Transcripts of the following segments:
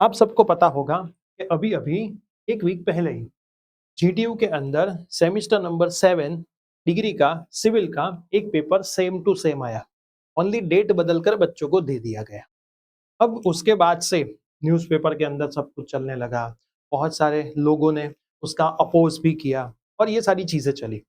आप सबको पता होगा कि अभी-अभी 1 वीक पहले ही जीटीयू के अंदर सेमेस्टर नंबर 7 डिग्री का सिविल का एक पेपर सेम टू सेम आया। ओनली डेट बदलकर बच्चों को दे दिया गया। अब उसके बाद से न्यूज़पेपर के अंदर सब कुछ चलने लगा। बहुत सारे लोगों ने उसका अपोज़ भी किया और ये सारी चीज़ें चली।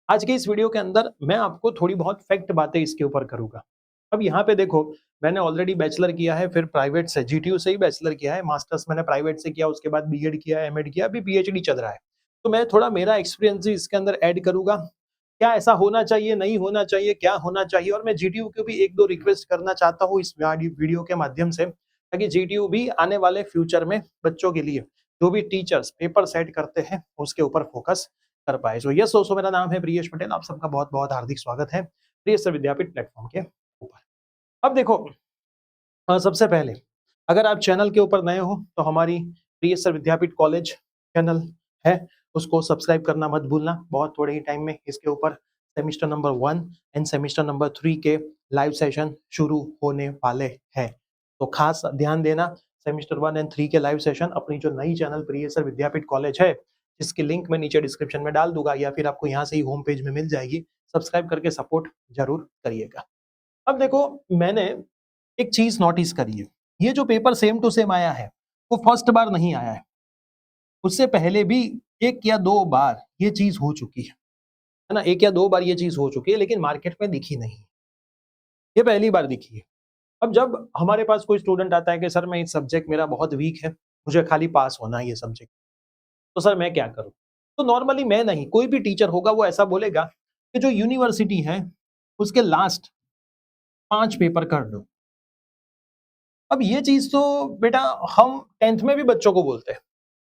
आज के इस वीडियो के अंदर मैं आपको थोड़ी बहुत फैक्ट बातें इसके ऊपर करूँगा। अब यहाँ पे देखो, मैंने ऑलरेडी बैचलर किया है, फिर प्राइवेट से जीटीयू से ही बैचलर किया है, मास्टर्स मैंने प्राइवेट से किया, उसके बाद बीएड किया, एमएड किया, अभी पीएचडी चल रहा है। तो मैं थोड़ा मेरा एक्सपीरियंस भी इसके अंदर ऐड करूँगा। क्या ऐसा होना चाहिए, नहीं होना चाहिए, क्या होना चाहिए, और मैं जीटीयू को भी 1-2 रिक्वेस्ट करना चाहता हूँ इस वीडियो के माध्यम से, ताकि जीटीयू भी आने वाले फ्यूचर में बच्चों के लिए जो भी टीचर्स पेपर सेट करते हैं उसके ऊपर फोकस कर पाए। सो यस दोस्तों, मेरा नाम है प्रियेश पटेल, आप सबका बहुत-बहुत हार्दिक स्वागत है प्रियेश सर विद्यापीठ प्लेटफॉर्म के ऊपर। अब देखो, सबसे पहले अगर आप चैनल के ऊपर नए हो तो हमारी प्रियेश सर विद्यापीठ कॉलेज चैनल है, उसको सब्सक्राइब करना मत भूलना। बहुत थोड़े ही टाइम में इसके ऊपर semester number 1 end semester number 3 के लाइव सेशन शुरू होने वाले हैं, तो खास ध्यान देना। सेमेस्टर 1 एंड 3 के लाइव सेशन अपनी जो नई चैनल प्रियेश सर विद्यापीठ कॉलेज है, जिसकी लिंक मैं नीचे डिस्क्रिप्शन में डाल दूंगा या फिर आपको यहाँ से ही होम पेज में मिल जाएगी। सब्सक्राइब करके सपोर्ट जरूर करिएगा। अब देखो, मैंने एक चीज नोटिस करी है, ये जो पेपर सेम टू सेम आया है वो फर्स्ट बार नहीं आया है। उससे पहले भी 1 या 2 बार ये चीज हो चुकी है ना, 1 या 2 बार ये चीज हो चुकी है, लेकिन मार्केट में दिखी नहीं। ये पहली बार दिखी है। अब जब हमारे पास कोई स्टूडेंट आता है कि सर मैं इस सब्जेक्ट मेरा बहुत वीक है, मुझे खाली पास होना है ये सब्जेक्ट, तो सर मैं क्या करूं? तो नॉर्मली मैं नहीं, कोई भी टीचर होगा वो ऐसा बोलेगा कि जो यूनिवर्सिटी है उसके लास्ट 5 पेपर कर दो। अब ये चीज तो बेटा हम 10th में भी बच्चों को बोलते हैं,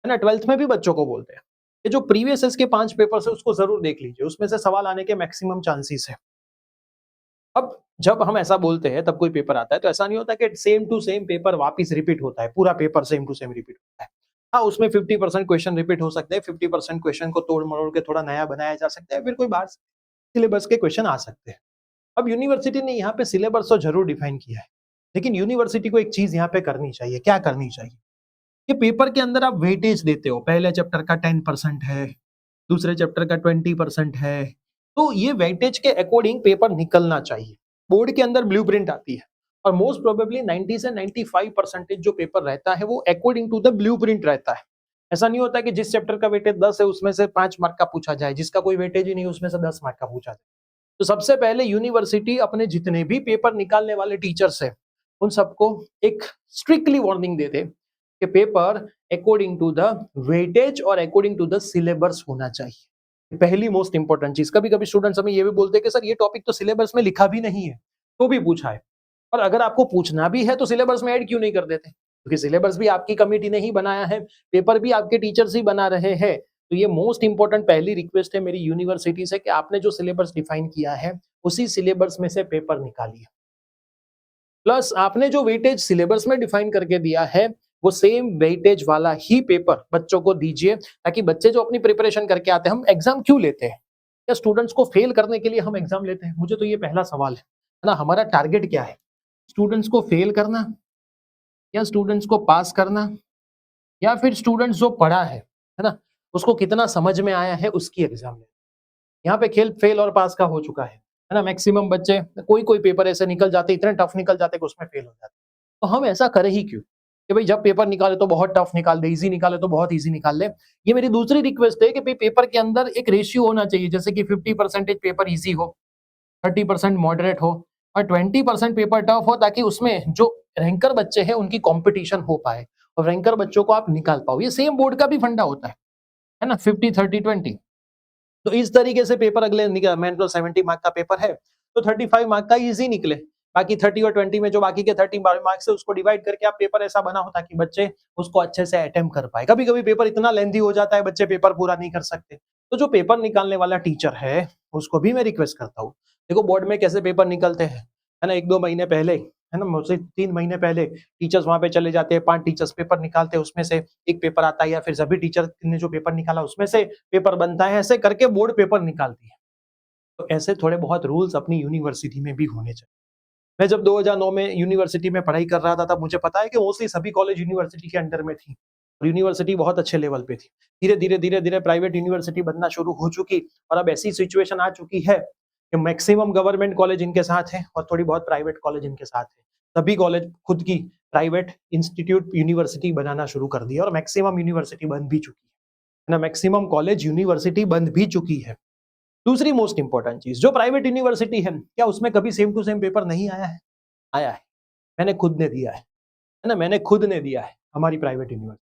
है ना, 12th में भी बच्चों को बोलते हैं कि जो प्रीवियस इसके 5 पेपर है उसको जरूर देख लीजिए, उसमें से सवाल आने के मैक्सिमम चांसेस है। अब जब हम ऐसा बोलते हैं तब कोई पेपर आता है तो ऐसा नहीं होता कि सेम टू सेम पेपर वापस रिपीट होता है, पूरा paper same to same repeat होता है। हाँ, उसमें 50% क्वेश्चन रिपीट हो सकते हैं, 50% क्वेश्चन को तोड़ मरोड़ के थोड़ा नया बनाया जा सकता है, फिर कोई बाहर सिलेबस के क्वेश्चन आ सकते हैं। अब यूनिवर्सिटी ने यहाँ पे सिलेबस तो जरूर डिफाइन किया है, लेकिन यूनिवर्सिटी को एक चीज यहाँ पे करनी चाहिए। क्या करनी चाहिए? कि पेपर के अंदर आप वेटेज देते हो, पहले चैप्टर का 10% है, दूसरे चैप्टर का 20% है, तो ये वेटेज के अकॉर्डिंग पेपर निकलना चाहिए। बोर्ड के अंदर ब्लूप्रिंट आती है और मोस्ट प्रोबेबली 90 से 95% जो पेपर रहता है वो अकॉर्डिंग टू द ब्लूप्रिंट रहता है। ऐसा नहीं होता कि जिस चैप्टर का वेटेज 10 है उसमें से 5 मार्क का पूछा जाए, जिसका कोई वेटेज ही नहीं उसमें से 10 मार्क का पूछा जाए। तो सबसे पहले यूनिवर्सिटी अपने जितने भी पेपर निकालने वाले टीचर्स हैं उन सबको एक स्ट्रिक्टली वार्निंग दे दे कि paper according to the weightage और अकॉर्डिंग टू द सिलेबस होना चाहिए। पहली मोस्ट इंपॉर्टेंट चीज। कभी कभी स्टूडेंट्स हमें ये भी बोलते हैं कि सर ये टॉपिक तो सिलेबस में लिखा भी नहीं है, तो भी पूछा है। और अगर आपको पूछना भी है तो सिलेबस में ऐड क्यों नहीं कर देते? क्योंकि सिलेबस भी आपकी कमिटी ने ही बनाया है, पेपर भी आपके टीचर्स ही बना रहे हैं। तो ये मोस्ट इंपॉर्टेंट पहली रिक्वेस्ट है मेरी यूनिवर्सिटी से कि आपने जो सिलेबस डिफाइन किया है उसी सिलेबस में से पेपर निकालिए। प्लस आपने जो वेटेज सिलेबस में डिफाइन करके दिया है वो सेम वेटेज वाला ही पेपर बच्चों को दीजिए, ताकि बच्चे जो अपनी प्रिपरेशन करके आते हैं, हम एग्जाम क्यों लेते हैं? क्या स्टूडेंट्स को फेल करने के लिए हम एग्जाम लेते हैं? मुझे तो ये पहला सवाल है ना, हमारा टारगेट क्या है? स्टूडेंट्स को फेल करना या स्टूडेंट्स को पास करना, या फिर स्टूडेंट्स जो पढ़ा है ना, उसको कितना समझ में आया है उसकी एग्जाम लेना। यहाँ पे खेल फेल और पास का हो चुका है ना, मैक्सिमम बच्चे कोई कोई पेपर ऐसे निकल जाते, इतने टफ निकल जाते कि उसमें फेल हो जाते। तो हम ऐसा करें ही क्यों कि भाई जब पेपर निकाले तो बहुत टफ निकाल दे, इजी निकाले तो बहुत इजी निकाल ले। ये मेरी दूसरी रिक्वेस्ट है कि भाई पेपर के अंदर एक रेशियो होना चाहिए, जैसे कि 50% पेपर इजी हो, 30% मॉडरेट हो और 20% पेपर टफ हो, ताकि उसमें जो रैंकर बच्चे हैं उनकी कॉम्पिटिशन हो पाए और रैंकर बच्चों को आप निकाल पाओ। ये सेम बोर्ड का भी फंडा होता है ना, 50-30-20। तो इस तरीके से पेपर अगले निकल, मान लो 70 मार्क का पेपर है तो 35 मार्क का इजी निकले, बाकी 30 और 20 में जो बाकी के 30 मार्क्स से उसको डिवाइड करके आप पेपर ऐसा बना हो ताकि बच्चे उसको अच्छे से अटेम्प्ट कर पाए। कभी कभी पेपर इतना लेंथी हो जाता है बच्चे पेपर पूरा नहीं कर सकते, तो जो पेपर निकालने वाला टीचर है उसको भी मैं रिक्वेस्ट करता हूँ, देखो बोर्ड में कैसे पेपर निकलते हैं, है ना, 1-2 महीने पहले, है ना, मुझसे 3 महीने पहले टीचर्स वहां पे चले जाते हैं, 5 टीचर्स पेपर निकालते हैं, उसमें से एक पेपर आता है, या फिर सभी टीचर ने जो पेपर निकाला उसमें से पेपर बनता है, ऐसे करके बोर्ड पेपर निकालती है। तो ऐसे थोड़े बहुत रूल्स अपनी यूनिवर्सिटी में भी होने चाहिए। मैं जब 2009 में यूनिवर्सिटी में पढ़ाई कर रहा था तब मुझे पता है कि मोस्टली सभी कॉलेज यूनिवर्सिटी के अंडर में थी और यूनिवर्सिटी बहुत अच्छे लेवल पे थी। धीरे धीरे प्राइवेट यूनिवर्सिटी बनना शुरू हो चुकी और अब ऐसी सिचुएशन आ चुकी है कि मैक्सिमम गवर्नमेंट कॉलेज इनके साथ है और थोड़ी बहुत प्राइवेट कॉलेज इनके साथ है। सभी कॉलेज खुद की प्राइवेट इंस्टीट्यूट यूनिवर्सिटी बनाना शुरू कर दिया और मैक्सिमम यूनिवर्सिटी बन भी चुकी है ना, मैक्सिमम कॉलेज यूनिवर्सिटी बन भी चुकी है। दूसरी मोस्ट इंपॉर्टेंट चीज, जो प्राइवेट यूनिवर्सिटी है क्या उसमें कभी सेम टू सेम पेपर नहीं आया है? आया है। मैंने खुद ने दिया है ना, मैंने खुद ने दिया है हमारी प्राइवेट यूनिवर्सिटी।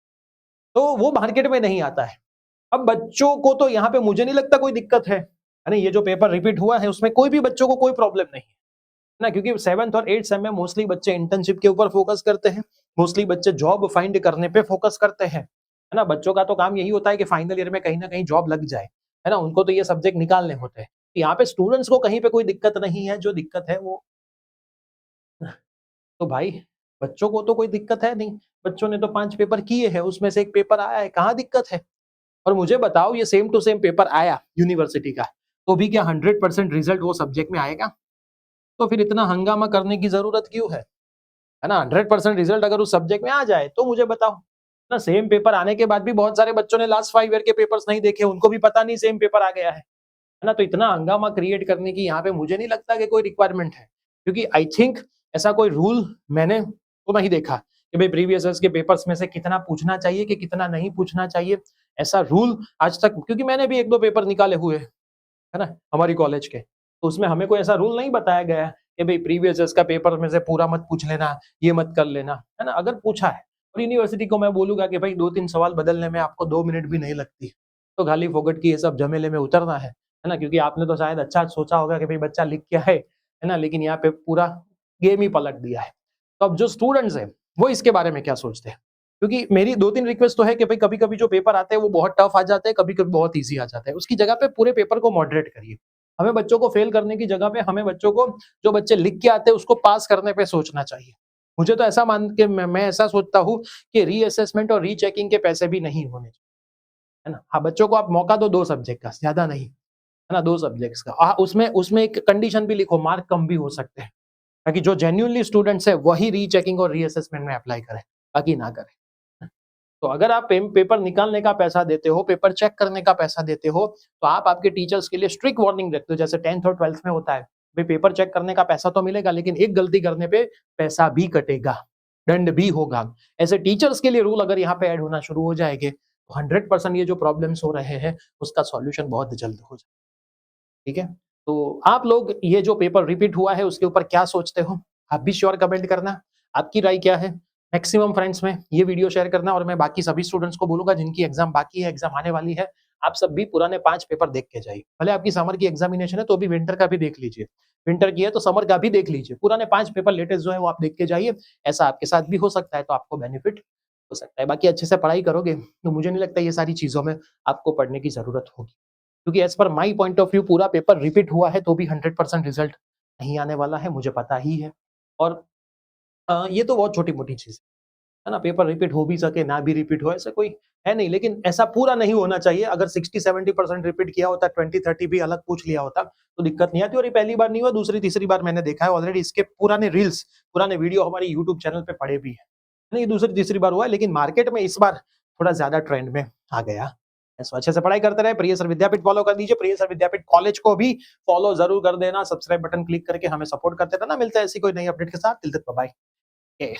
तो वो मार्केट में नहीं आता है। अब बच्चों को तो यहाँ पे मुझे नहीं लगता कोई दिक्कत है ना, ये जो पेपर रिपीट हुआ है उसमें कोई भी बच्चों को कोई प्रॉब्लम नहीं है ना, क्योंकि 7th और 8th सेम में मोस्टली बच्चे इंटर्नशिप के ऊपर फोकस करते हैं, मोस्टली बच्चे जॉब फाइंड करने पे फोकस करते हैं, है ना। बच्चों का तो काम यही होता है कि फाइनल ईयर में कहीं ना कहीं जॉब लग जाए, है ना, उनको तो ये सब्जेक्ट निकालने होते हैं। यहाँ पे स्टूडेंट्स को कहीं पे कोई दिक्कत नहीं है, जो दिक्कत है वो तो भाई बच्चों को तो कोई दिक्कत है नहीं, बच्चों ने तो 5 पेपर किए हैं, उसमें से एक पेपर आया है, कहाँ दिक्कत है? और मुझे बताओ ये सेम टू सेम पेपर आया यूनिवर्सिटी का, तो भी क्या 100% रिजल्ट वो सब्जेक्ट में आएगा? तो फिर इतना हंगामा करने की जरूरत क्यों है ना। 100% रिजल्ट अगर उस सब्जेक्ट में आ जाए तो मुझे बताओ ना, सेम पेपर आने के बाद भी बहुत सारे बच्चों ने लास्ट 5 ईयर के पेपर्स नहीं देखे, उनको भी पता नहीं सेम पेपर आ गया है ना। तो इतना हंगामा क्रिएट करने की यहाँ पे मुझे नहीं लगता कि कोई रिक्वायरमेंट है, क्योंकि आई थिंक ऐसा कोई रूल मैंने तो नहीं देखा कि भाई प्रीवियस ईयर्स के पेपर्स में से कितना पूछना चाहिए कि कितना नहीं पूछना चाहिए। ऐसा रूल आज तक, क्योंकि मैंने भी 1-2 पेपर निकाले हुए है ना हमारी कॉलेज के, तो उसमें हमें कोई ऐसा रूल नहीं बताया गया है कि भाई प्रीवियस ईयर्स का पेपर में से पूरा मत पूछ लेना, ये मत कर लेना, है ना। अगर पूछा है और यूनिवर्सिटी को मैं बोलूंगा कि भाई 2-3 सवाल बदलने में आपको 2 मिनट भी नहीं लगती, तो गाली फोगट की ये सब झमेले में उतरना है ना, क्योंकि आपने तो शायद अच्छा सोचा होगा कि भाई बच्चा लिख के है ना, लेकिन यहाँ पे पूरा गेम ही पलट दिया है। तो अब जो स्टूडेंट्स है वो इसके बारे में क्या सोचते हैं, क्योंकि मेरी 2-3 रिक्वेस्ट तो है कि भाई कभी कभी जो पेपर आते हैं वो बहुत टफ आ जाते हैं, कभी कभी बहुत ईजी आ जाता है, उसकी जगह पे पूरे पेपर को मॉडरेट करिए। हमें बच्चों को फेल करने की जगह पे हमें बच्चों को, जो बच्चे लिख के आते हैं उसको पास करने पे सोचना चाहिए। मुझे तो ऐसा मान के मैं ऐसा सोचता हूँ कि रीअसेसमेंट और रीचेकिंग के पैसे भी नहीं होने चाहिए, है ना। हाँ, बच्चों को आप मौका दो 2 सब्जेक्ट का, ज्यादा नहीं, है ना, 2 सब्जेक्ट्स का। उसमें उसमें एक कंडीशन भी लिखो, मार्क कम भी हो सकते हैं, ताकि जो जेन्युइनली स्टूडेंट्स है वही रीचेकिंग और रीअसेसमेंट में अप्लाई करें, बाकी ना करें। तो अगर आप पेपर निकालने का पैसा देते हो, पेपर चेक करने का पैसा देते हो, तो आप आपके टीचर्स के लिए स्ट्रिक्ट वार्निंग रखते हो, जैसे 10th और 12th में होता है। भाई पेपर चेक करने का पैसा तो मिलेगा, लेकिन एक गलती करने पे पैसा भी कटेगा, दंड भी होगा। ऐसे टीचर्स के लिए रूल अगर यहाँ पे ऐड होना शुरू हो जाएंगे तो 100% ये जो प्रॉब्लम्स हो रहे हैं उसका सॉल्यूशन बहुत जल्द हो जाए। ठीक है, तो आप लोग ये जो पेपर रिपीट हुआ है उसके ऊपर क्या सोचते हो, आप भी श्योर कमेंट करना, आपकी राय क्या है। मैक्सिमम फ्रेंड्स में ये वीडियो शेयर करना, और मैं बाकी सभी स्टूडेंट्स को बोलूंगा जिनकी एग्जाम बाकी है, एग्जाम आने वाली है, आप सब भी पुराने 5 पेपर देख के जाइए। भले आपकी समर की एग्जामिनेशन है तो भी विंटर का भी देख लीजिए, विंटर की है तो समर का भी देख लीजिए, पुराने 5 पेपर लेटेस्ट जो है वो आप देख के जाइए। ऐसा आपके साथ भी हो सकता है तो आपको बेनिफिट हो सकता है। बाकी अच्छे से पढ़ाई करोगे तो मुझे नहीं लगता ये सारी चीजों में आपको पढ़ने की जरूरत होगी, क्योंकि as per my point of view पूरा पेपर रिपीट हुआ है तो भी 100% रिजल्ट नहीं आने वाला है, मुझे पता ही है। और ये तो बहुत छोटी मोटी चीज है ना, पेपर रिपीट हो भी सके ना भी रिपीट हो ऐसा कोई है नहीं, लेकिन ऐसा पूरा नहीं होना चाहिए। अगर 60-70% रिपीट किया होता, 20-30 भी अलग पूछ लिया होता तो दिक्कत नहीं आती। और ये पहली बार नहीं हुआ, दूसरी तीसरी बार मैंने देखा है ऑलरेडी, इसके पुराने रील्स, पुराने वीडियो हमारे यूट्यूब चैनल पे पड़े भी है। नहीं, दूसरी तीसरी बार हुआ है, लेकिन मार्केट में इस बार थोड़ा ज्यादा ट्रेंड में आ गया। ऐसा अच्छे से पढ़ाई करते रहे, प्रिय सर विद्यापीठ फॉलो कर दीजिए, प्रिय सर विद्यापीठ कॉलेज को भी फॉलो जरूर कर देना, सब्सक्राइब बटन क्लिक करके हमें सपोर्ट करते रहना। मिलता है ऐसी कोई नई अपडेट के साथ, टिल देन बाय बाय।